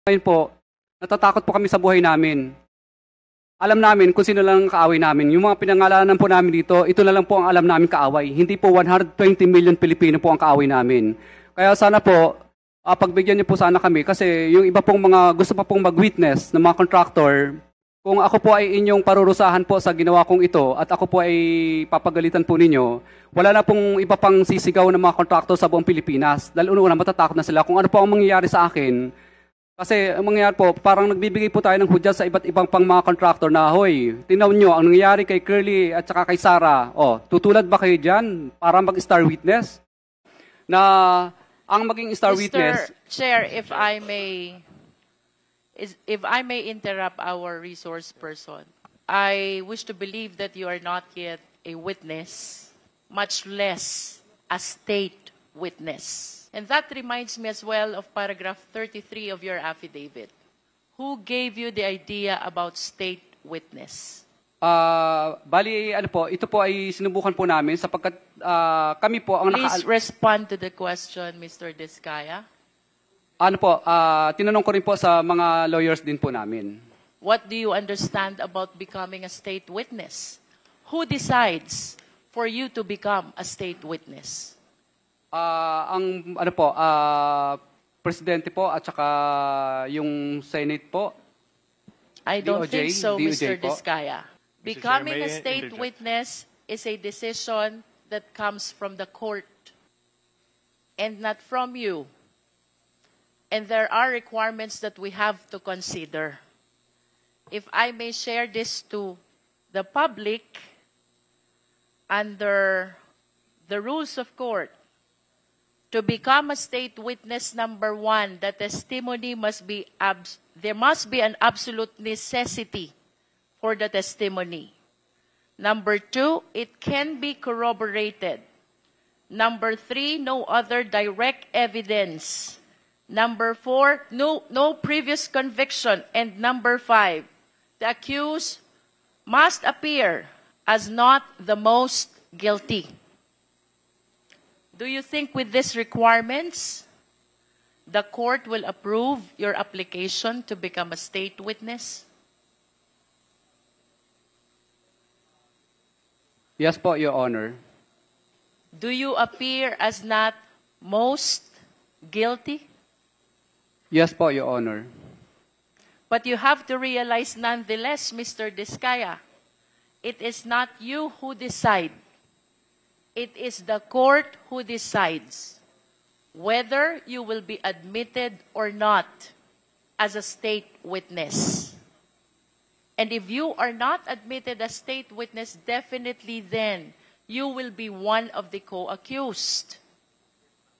Ngayon po, natatakot po kami sa buhay namin. Alam namin kung sino lang ang kaaway namin. Yung mga pinangalanan po namin dito, ito na lang po ang alam namin kaaway. Hindi po 120 million Pilipino po ang kaaway namin. Kaya sana po, pagbigyan niyo po sana kami kasi yung iba pong mga gusto pa pong mag-witness ng mga contractor, kung ako po ay inyong parurusahan po sa ginawa kong ito at ako po ay papagalitan po ninyo, wala na pong iba pang sisigaw ng mga contractor sa buong Pilipinas. Dahil una matatakot na sila kung ano po ang mangyayari sa akin. Kasi ang mangyayari po, parang nagbibigay po tayo ng hudyat sa iba't ibang pang mga contractor na, hoy, tinaw nyo, ang nangyayari kay Curly at saka kay Sarah, tutulad ba kayo dyan para mag-star witness? Na ang maging star witness... Mr. Chair, if I may interrupt our resource person, I wish to believe that you are not yet a witness, much less a state witness. And that reminds me as well of paragraph 33 of your affidavit. Who gave you the idea about state witness? Bali, ano po, ito po ay sinubukan po namin sapagkat kami po ang Please respond to the question, Mr. Diskaya. Ano po, tinanong ko rin po sa mga lawyers din po namin. What do you understand about becoming a state witness? Who decides for you to become a state witness? Ang ano po, presidente po at saka yung Senate po. I don't DOJ, think so, DOJ Mr. po. Diskaya. Becoming a state witness is a decision that comes from the court and not from you. And there are requirements that we have to consider. If I may share this to the public, under the rules of court, to become a state witness, number one, the testimony must be, there must be an absolute necessity for the testimony. Number two, it can be corroborated. Number three, no other direct evidence. Number four, no previous conviction. And number five, the accused must appear as not the most guilty. Do you think with these requirements, the court will approve your application to become a state witness? Yes po, Your Honor. Do you appear as not most guilty? Yes po, Your Honor. But you have to realize nonetheless, Mr. Diskaya, it is not you who decide. It is the court who decides whether you will be admitted or not as a state witness. And if you are not admitted as state witness, definitely then you will be one of the co-accused.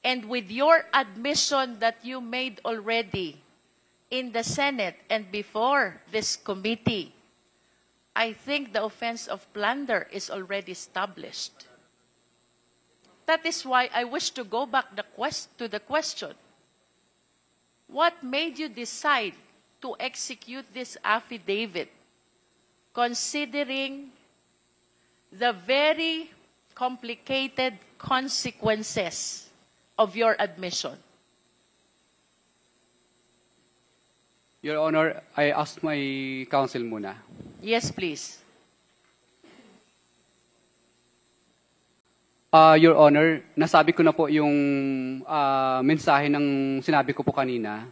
And with your admission that you made already in the Senate and before this committee, I think the offense of plunder is already established. That is why I wish to go back to the question. What made you decide to execute this affidavit, considering the very complicated consequences of your admission? Your Honor, I ask my counsel muna. Yes, please. Your Honor, nasabi ko na po yung mensahe ng sinabi ko po kanina.